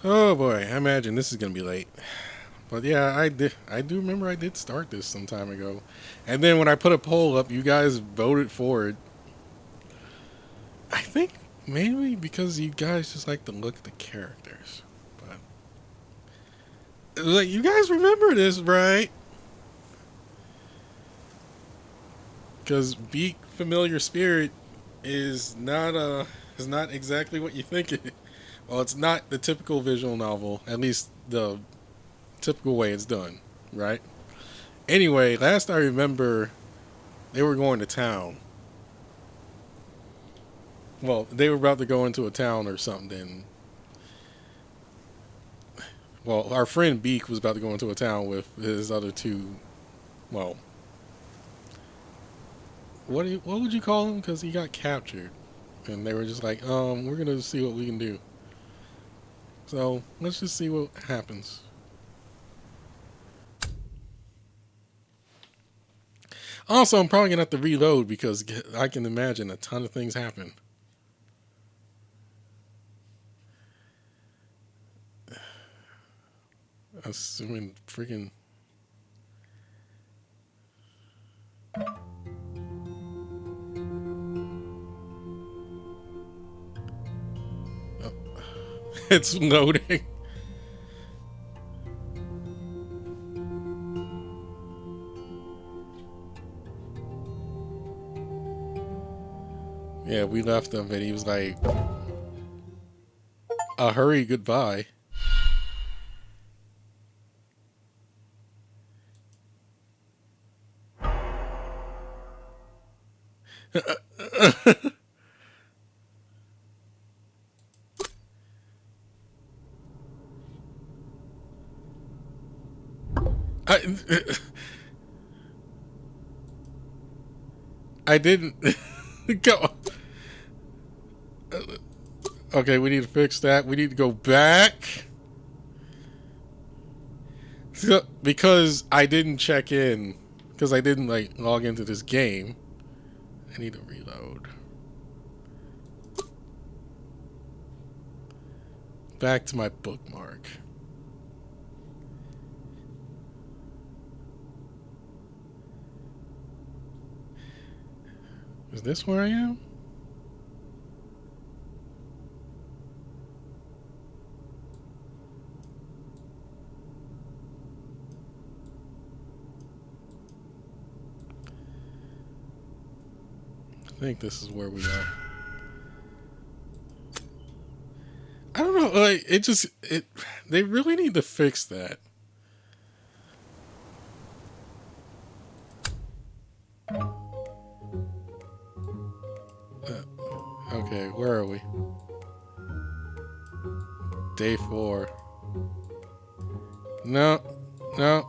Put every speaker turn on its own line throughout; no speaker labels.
Oh boy, I imagine this is gonna be late. But yeah, I do remember I did start this some time ago, and then when I put a poll up, you guys voted for it. I think mainly because you guys just like to look at the characters. But like, you guys remember this, right? Because Beak Familiar Spirit is not exactly what you think it. Well, it's not the typical visual novel, at least the typical way it's done, right? Anyway, last I remember, they were going to town. Well, they were about to go into a town or something. Well, our friend Beak was about to go into a town with his other two. Well, what would you call him? Because he got captured, and they were just like, we're gonna see what we can do. So let's just see what happens. Also, I'm probably gonna have to reload because I can imagine a ton of things happen. Assuming freaking. Oh, it's loading. Yeah, we left him, and he was like, "A hurry, goodbye." I, I didn't go. Okay, we need to fix that. We need to go back. So, because I didn't check in, because I didn't like log into this game. I need to reload. Back to my bookmark. Is this where I am? I think this is where we are. I don't know. Like it just it. They really need to fix that. Okay, where are we? Day 4. No, no,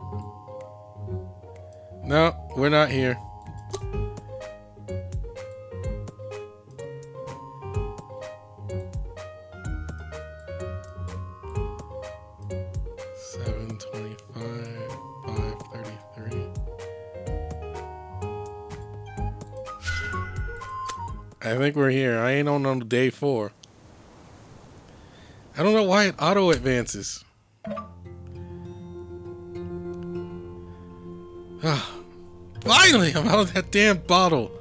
no. We're not here. 7:25, 5:33. I think we're here. I ain't on day 4. I don't know why it auto advances. Finally, I'm out of that damn bottle.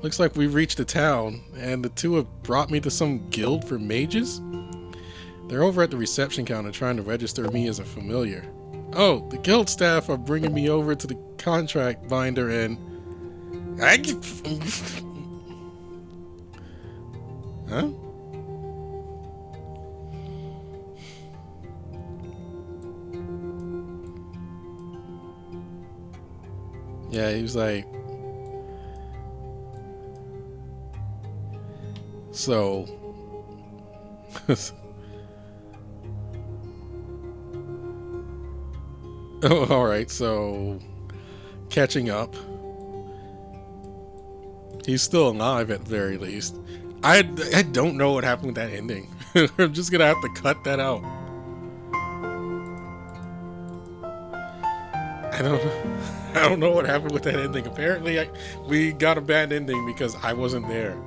Looks like we reached a town, and the two have brought me to some guild for mages. They're over at the reception counter trying to register me as a familiar. Oh, the guild staff are bringing me over to the contract binder and... Huh? Yeah, he was like... So... Oh, alright, so... Catching up. He's still alive at the very least. I don't know what happened with that ending. I'm just gonna have to cut that out. I don't know. I don't know what happened with that ending. Apparently, we got a bad ending because I wasn't there.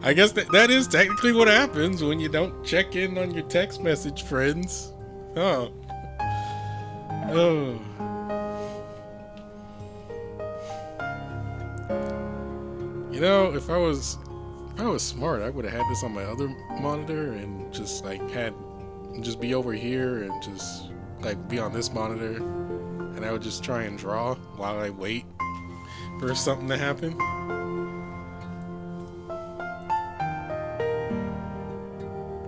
I guess that is technically what happens when you don't check in on your text message friends. Oh. Oh. You know, if I was smart, I would have had this on my other monitor and just just be over here and just like be on this monitor, and I would just try and draw while I wait for something to happen.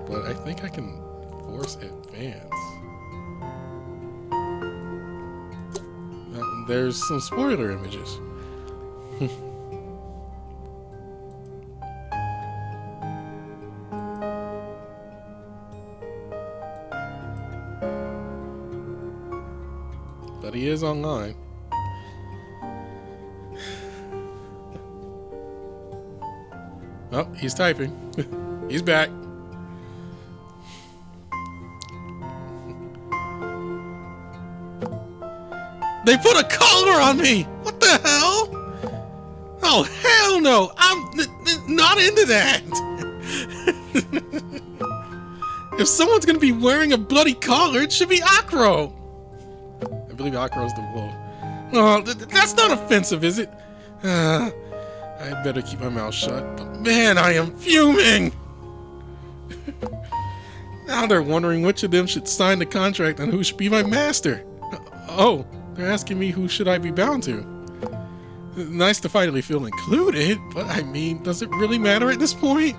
But I think I can force advance. There's some spoiler images. But he is online. Oh, he's typing. He's back. They put a collar on me! What the hell? Oh, hell no! I'm not into that! If someone's gonna be wearing a bloody collar, it should be Acro! I believe Acro's the wolf. Oh, that's not offensive, is it? I better keep my mouth shut. But man, I am fuming! Now they're wondering which of them should sign the contract and who should be my master. Oh, they're asking me who should I be bound to. Nice to finally feel included, but I mean, does it really matter at this point?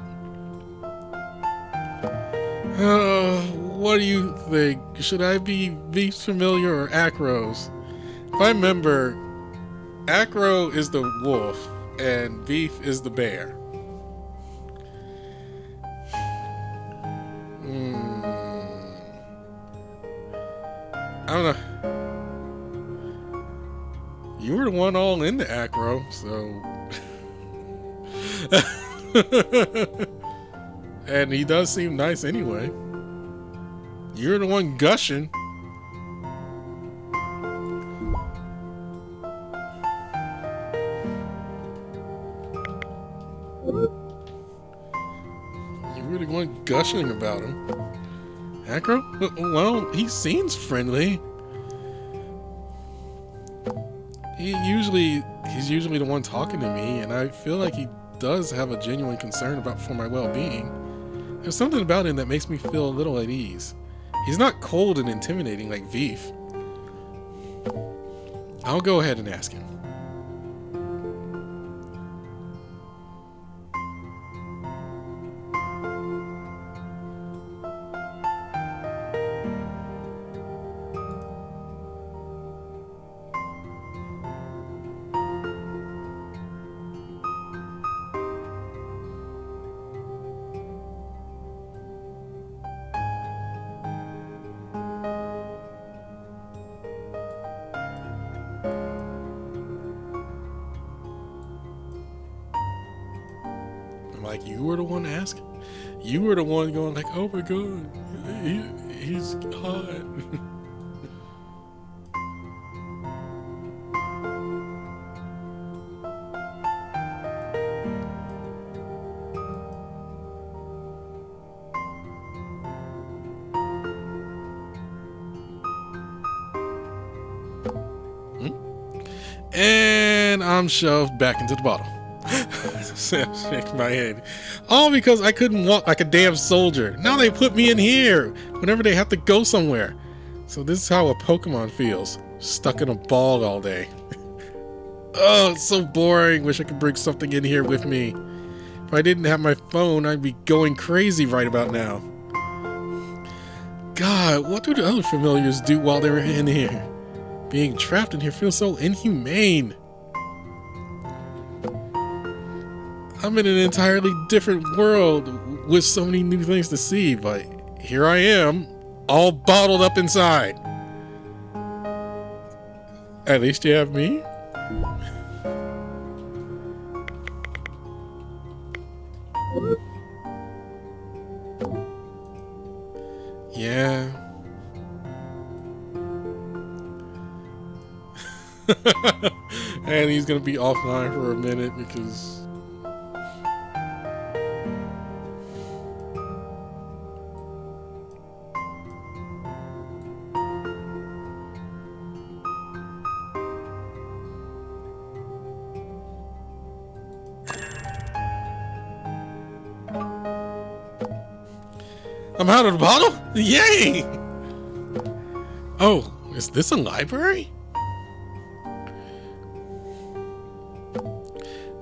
What do you think? Should I be Beef's familiar or Acro's? If I remember, Acro is the wolf and Beef is the bear. I don't know. You were the one all into Acro, so... And he does seem nice anyway. You're the one gushing. You were the one gushing about him. Acro? Well, he seems friendly. He's usually the one talking to me, and I feel like he does have a genuine concern for my well-being. There's something about him that makes me feel a little at ease. He's not cold and intimidating like Beef. I'll go ahead and ask him. Like, you were the one asking. You were the one going like, oh my god, he's hot. And I'm shoved back into the bottle. Shake my head. All because I couldn't walk like a damn soldier. Now they put me in here whenever they have to go somewhere. So this is how a Pokemon feels. Stuck in a ball all day. Oh, it's so boring. Wish I could bring something in here with me. If I didn't have my phone, I'd be going crazy right about now. God, what do the other familiars do while they were in here? Being trapped in here feels so inhumane. I'm in an entirely different world with so many new things to see, but here I am, all bottled up inside. At least you have me. Yeah. And he's gonna be offline for a minute because I'm out of the bottle? Yay! Oh, is this a library?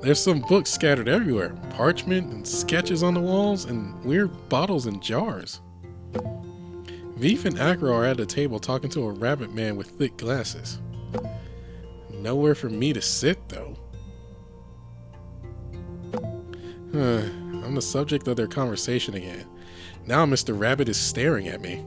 There's some books scattered everywhere. Parchment and sketches on the walls and weird bottles and jars. Veef and Acro are at a table talking to a rabbit man with thick glasses. Nowhere for me to sit, though. I'm the subject of their conversation again. Now Mr. Rabbit is staring at me.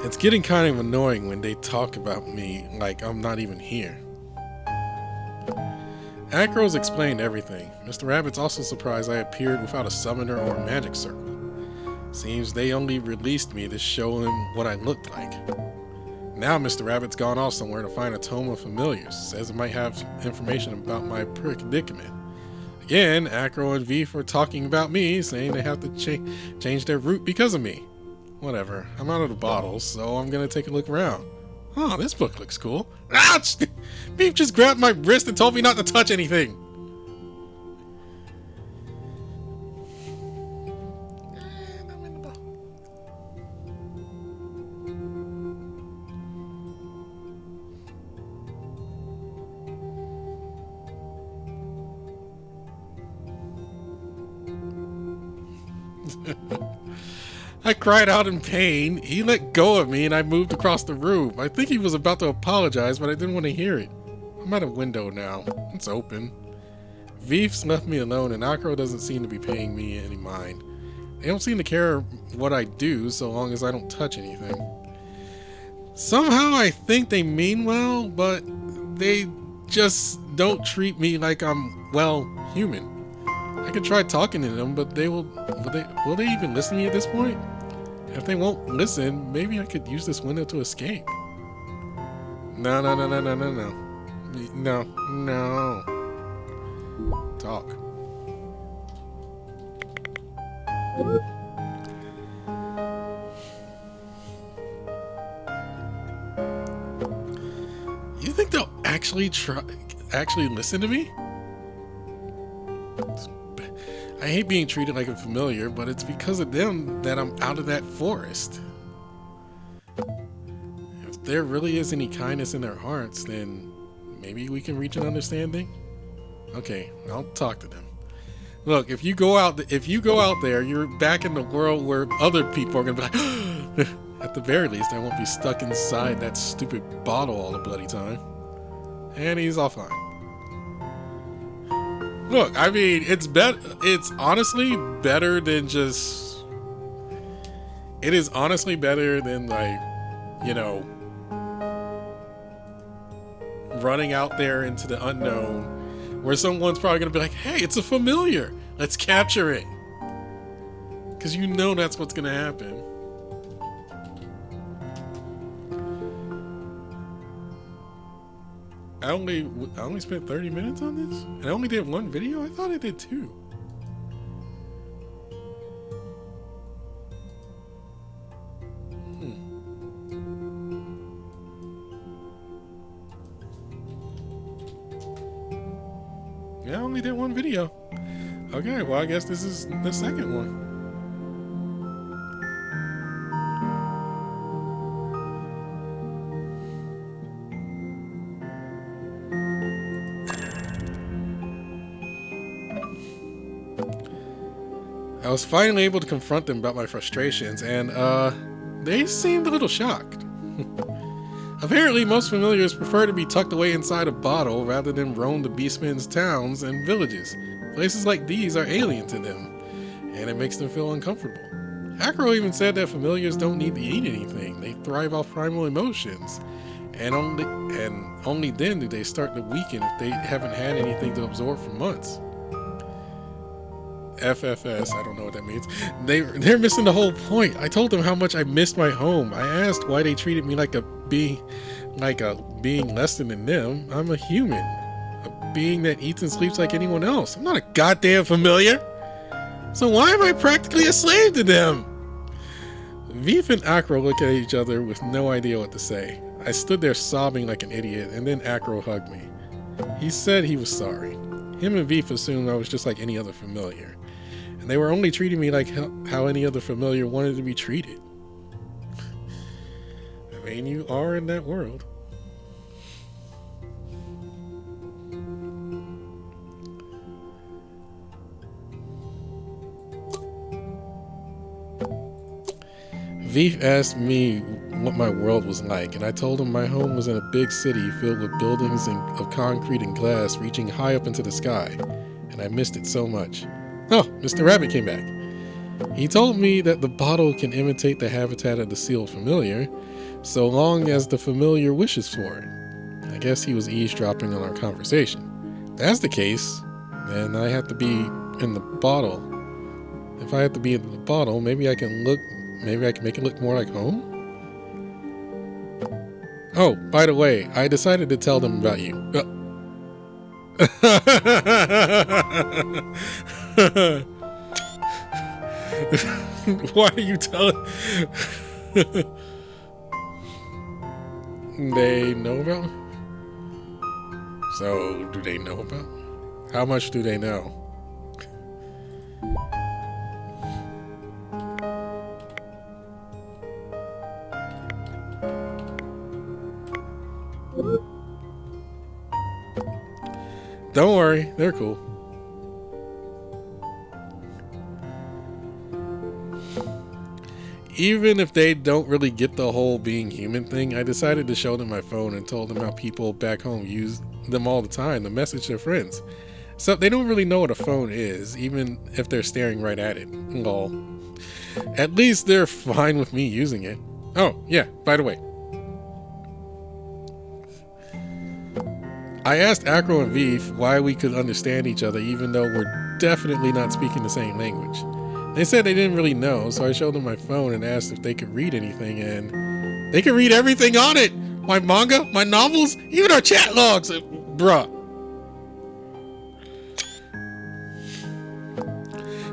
It's getting kind of annoying when they talk about me like I'm not even here. Acro's explained everything. Mr. Rabbit's also surprised I appeared without a summoner or a magic circle. Seems they only released me to show him what I looked like. Now Mr. Rabbit's gone off somewhere to find a tome of familiars. Says it might have information about my predicament. Again, Acro and Veef are talking about me, saying they have to change their route because of me. Whatever. I'm out of the bottles, so I'm gonna take a look around. Oh, this book looks cool. Ouch! Beef just grabbed my wrist and told me not to touch anything. I'm in the bottle. I cried out in pain. He let go of me and I moved across the room. I think he was about to apologize, but I didn't want to hear it. I'm at a window now. It's open. Veef's left me alone and Acro doesn't seem to be paying me any mind. They don't seem to care what I do so long as I don't touch anything. Somehow I think they mean well, but they just don't treat me like I'm, well, human. I could try talking to them, but will they even listen to me at this point? If they won't listen, maybe I could use this window to escape. No. No. Talk. You think they'll actually listen to me? I hate being treated like a familiar, but it's because of them that I'm out of that forest. If there really is any kindness in their hearts, then maybe we can reach an understanding. Okay, I'll talk to them. Look, if you go out there, you're back in the world where other people are gonna be like, at the very least, I won't be stuck inside that stupid bottle all the bloody time. And he's all fine. Look, I mean, it's honestly better than just... It is honestly better than, like, you know, running out there into the unknown where someone's probably going to be like, hey, it's a familiar. Let's capture it. Because you know that's what's going to happen. I only spent 30 minutes on this? And I only did one video? I thought I did two. Yeah, I only did one video. Okay, well, I guess this is the second one. I was finally able to confront them about my frustrations, and they seemed a little shocked. A Apparently, most familiars prefer to be tucked away inside a bottle rather than roam the beastmen's towns and villages. Places like these are alien to them, and it makes them feel uncomfortable. Acro even said that familiars don't need to eat anything. They thrive off primal emotions, and only then do they start to weaken if they haven't had anything to absorb for months. FFS, I don't know what that means. They're missing the whole point. I told them how much I missed my home. I asked why they treated me like a being less than them. I'm a human, a being that eats and sleeps like anyone else. I'm not a goddamn familiar. So why am I practically a slave to them? Veef and Acro look at each other with no idea what to say. I stood there sobbing like an idiot, and then Acro hugged me. He said he was sorry. Him and Veef assumed I was just like any other familiar, and they were only treating me like how any other familiar wanted to be treated. I mean, you are in that world. Veef asked me what my world was like, and I told him my home was in a big city filled with buildings of concrete and glass reaching high up into the sky, and I missed it so much. Oh, Mr. Rabbit came back. He told me that the bottle can imitate the habitat of the sealed familiar, so long as the familiar wishes for it. I guess he was eavesdropping on our conversation. If that's the case, then I have to be in the bottle. If I have to be in the bottle, maybe I can make it look more like home? Oh, by the way, I decided to tell them about you. Why are you telling? They know about me? So, do they know about me? How much do they know? Don't worry, they're cool. Even if they don't really get the whole being human thing, I decided to show them my phone and told them how people back home use them all the time to message their friends. So they don't really know what a phone is, even if they're staring right at it. Lol. At least they're fine with me using it. Oh, yeah, by the way. I asked Acro and Veef why we could understand each other even though we're definitely not speaking the same language. They said they didn't really know, so I showed them my phone and asked if they could read anything, and they could read everything on it! My manga, my novels, even our chat logs! Bruh.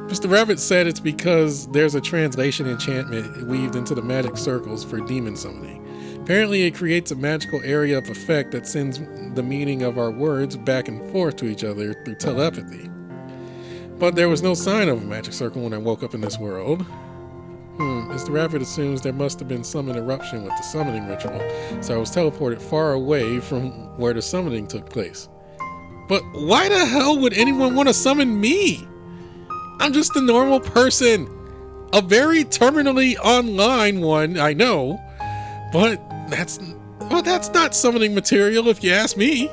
Mr. Rabbit said it's because there's a translation enchantment weaved into the magic circles for demon summoning. Apparently it creates a magical area of effect that sends the meaning of our words back and forth to each other through telepathy. But there was no sign of a magic circle when I woke up in this world. Mr. Rabbit assumes there must have been some interruption with the summoning ritual, so I was teleported far away from where the summoning took place. But why the hell would anyone want to summon me? I'm just a normal person. A very terminally online one, I know, but that's not summoning material if you ask me.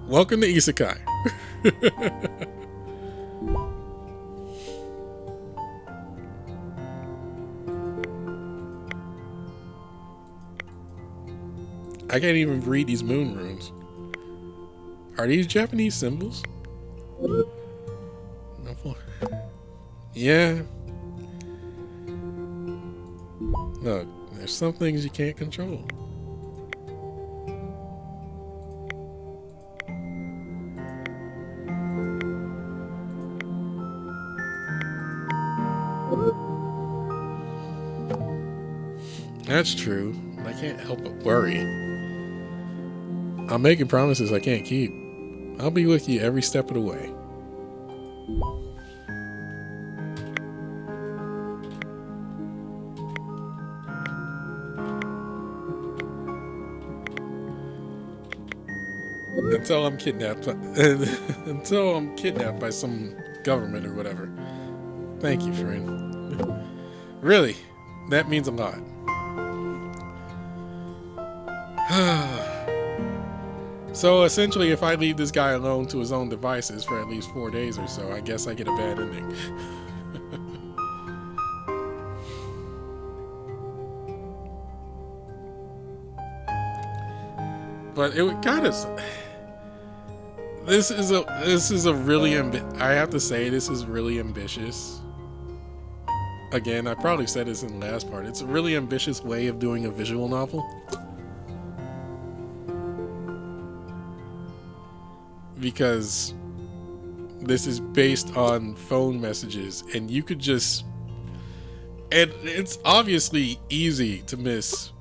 Welcome to Isekai. I can't even read these moon runes. Are these Japanese symbols? No. Yeah. Look, there's some things you can't control. That's true. I can't help but worry. I'm making promises I can't keep. I'll be with you every step of the way. Until I'm kidnapped. Until I'm kidnapped by some government or whatever. Thank you, friend. Really? That means a lot. So essentially, if I leave this guy alone to his own devices for at least 4 days or so, I guess I get a bad ending. But it would kind of. This is a really I have to say, this is really ambitious. Again, I probably said this in the last part. It's a really ambitious way of doing a visual novel. Because this is based on phone messages, and you could just, and it's obviously easy to miss,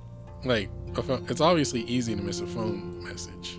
like, it's obviously easy to miss a phone message.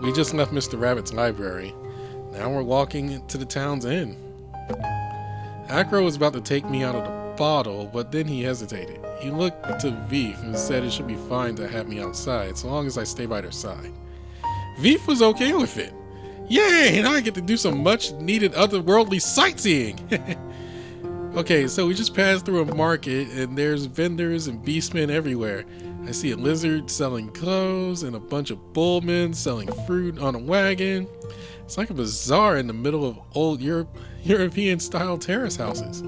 We just left Mr. Rabbit's library. Now we're walking to the town's inn. Acro was about to take me out of the bottle, but then he hesitated. He looked to Veef and said it should be fine to have me outside, so long as I stay by their side. Veef was okay with it. Yay! Now I get to do some much-needed otherworldly sightseeing! Okay, so we just passed through a market, and there's vendors and beastmen everywhere. I see a lizard selling clothes and a bunch of bullmen selling fruit on a wagon. It's like a bazaar in the middle of old European-style terrace houses.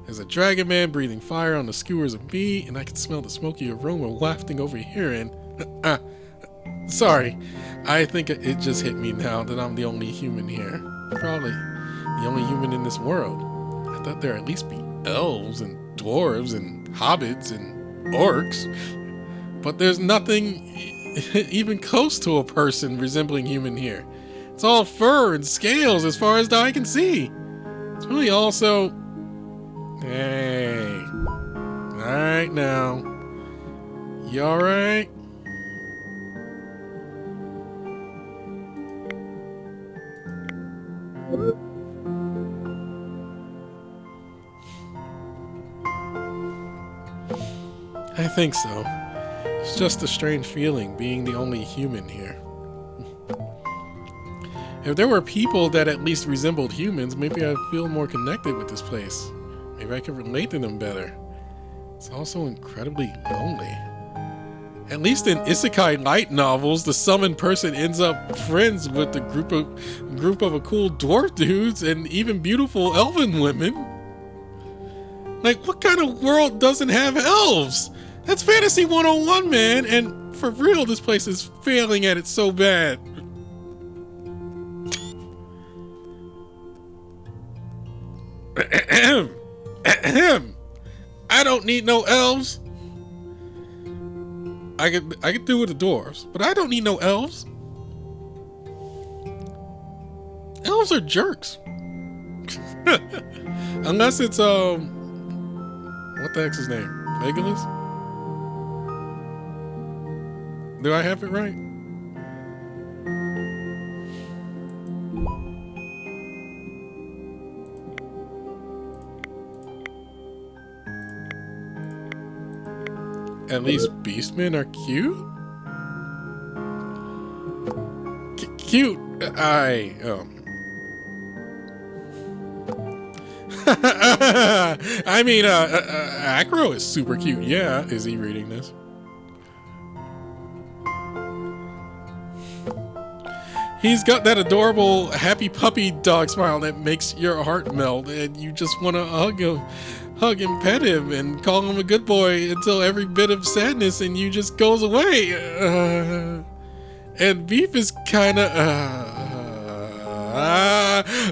There's a dragon man breathing fire on the skewers of meat, and I can smell the smoky aroma wafting over here, and... sorry, I think it just hit me now that I'm the only human here. Probably the only human in this world. I thought there'd at least be elves and dwarves and hobbits and orcs. But there's nothing even close to a person resembling human here. It's all fur and scales as far as the eye can see. It's really also... Hey. Alright now. You alright? I think so. It's just a strange feeling being the only human here. If there were people that at least resembled humans, maybe I'd feel more connected with this place. Maybe I could relate to them better. It's also incredibly lonely. At least in isekai light novels, the summoned person ends up friends with a group of a cool dwarf dudes and even beautiful elven women. Like, what kind of world doesn't have elves? That's fantasy 101, man, and for real, this place is failing at it so bad. I don't need no elves. I could do with the dwarves, but I don't need no elves. Elves are jerks. Unless it's what the heck's his name? Legolas? Do I have it right? At least beastmen are cute? Cute? I mean, Acro is super cute. Yeah, is he reading this? He's got that adorable, happy puppy dog smile that makes your heart melt, and you just want to hug and pet him and call him a good boy until every bit of sadness in you just goes away. And Beef is kind of.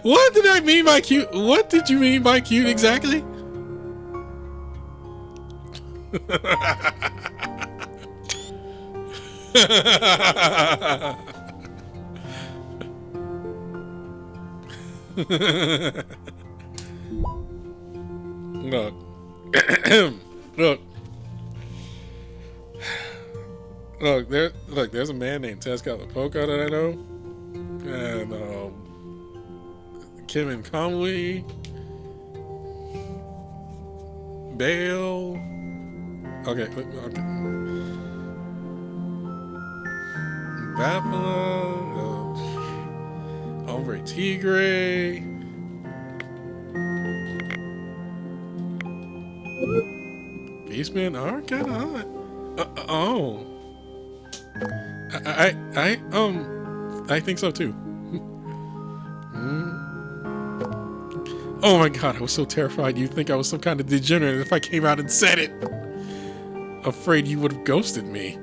What did I mean by cute? What did you mean by cute exactly? Look. Look. There's a man named Tezcatlipoca that I know. And, Kim and Conley. Bale. Okay. Vapula. Hombre Tigre. Beastman are kind of hot. I think so too. Oh my god, I was so terrified you'd think I was some kind of degenerate if I came out and said it. Afraid you would have ghosted me.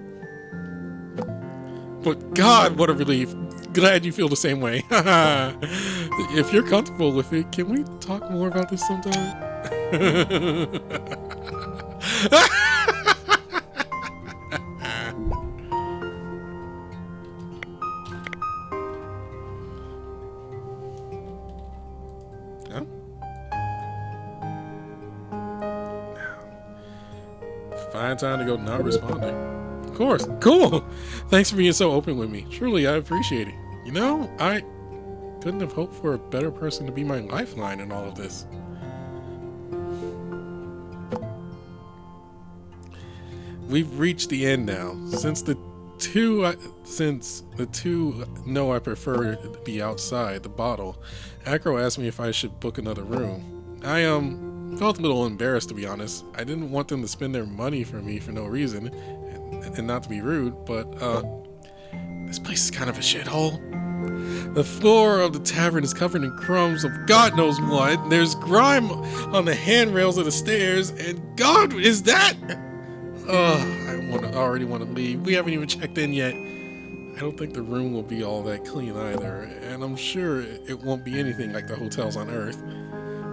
But god, what a relief. Glad you feel the same way. If you're comfortable with it, can we talk more about this sometime? Fine time to go not responding. Of course. Cool. Thanks for being so open with me. Truly, I appreciate it. You know, I couldn't have hoped for a better person to be my lifeline in all of this. We've reached the end now. Since the two know I prefer to be outside the bottle, Acro asked me if I should book another room. I felt a little embarrassed, to be honest. I didn't want them to spend their money for me for no reason, and not to be rude, but this place is kind of a shithole. The floor of the tavern is covered in crumbs of God knows what. There's grime on the handrails of the stairs, and God, is that? I already want to leave. We haven't even checked in yet. I don't think the room will be all that clean either, and I'm sure it won't be anything like the hotels on Earth.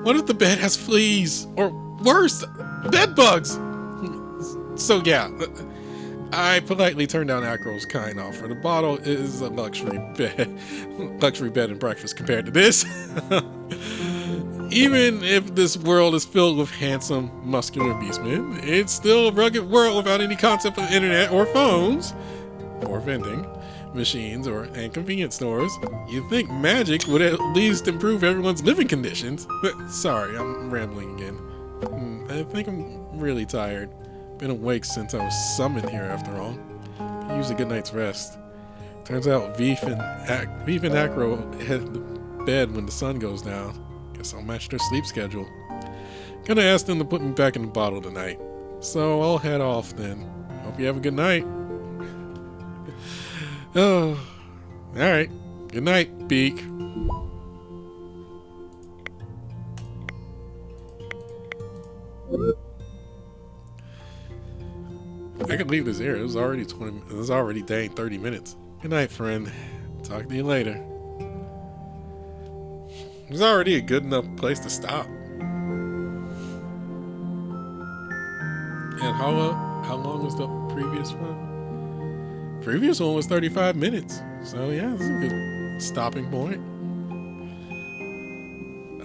What if the bed has fleas? Or worse, bed bugs? So yeah, I politely turned down Acro's kind offer. The bottle is a luxury bed and breakfast compared to this. Even if this world is filled with handsome, muscular beastmen, it's still a rugged world without any concept of internet or phones, or vending machines and convenience stores. You'd think magic would at least improve everyone's living conditions. Sorry, I'm rambling again. I think I'm really tired. Been awake since I was summoned here after all. Use a good night's rest. Turns out Beef and Acro head to bed when the sun goes down. Guess I'll match their sleep schedule. Gonna ask them to put me back in the bottle tonight. So I'll head off then. Hope you have a good night. Oh, alright. Good night, Beek. I could leave this here. It was already dang 30 minutes. Good night, friend. Talk to you later. It was already a good enough place to stop. And how long was the previous one? Previous one was 35 minutes. So yeah, this is a good stopping point.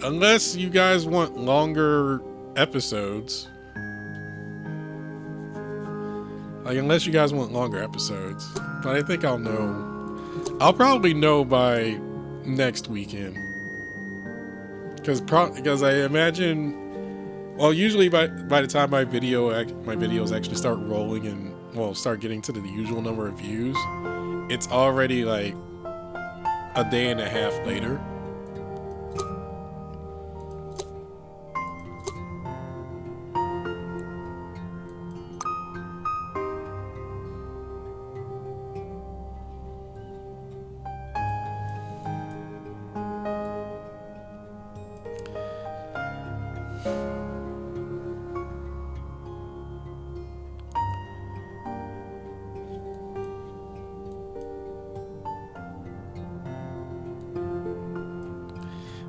Unless you guys want longer episodes. Unless you guys want longer episodes. But I think I'll know. I'll probably know by next weekend. Because I imagine, well, usually by the time my videos actually start rolling and start getting to the usual number of views, it's already like a day and a half later.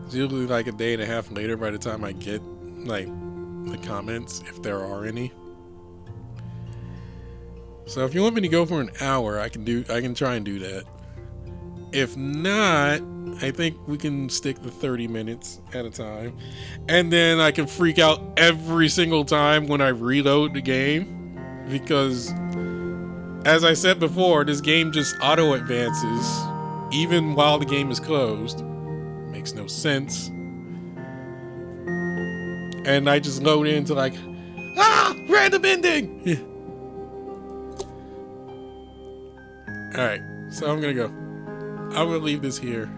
It's usually like a day and a half later by the time I get like the comments, if there are any. So if you want me to go for an hour, I can try and do that. If not, I think we can stick to 30 minutes at a time. And then I can freak out every single time when I reload the game. Because, as I said before, this game just auto-advances even while the game is closed. Makes no sense. And I just load into like, random ending! Alright, so I'm gonna go. I'm gonna leave this here.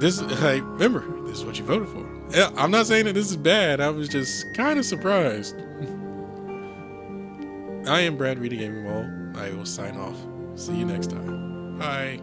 Remember, this is what you voted for. Yeah, I'm not saying that this is bad. I was just kind of surprised. I am Bradry the Gaming Mole. I will sign off. See you next time. Bye.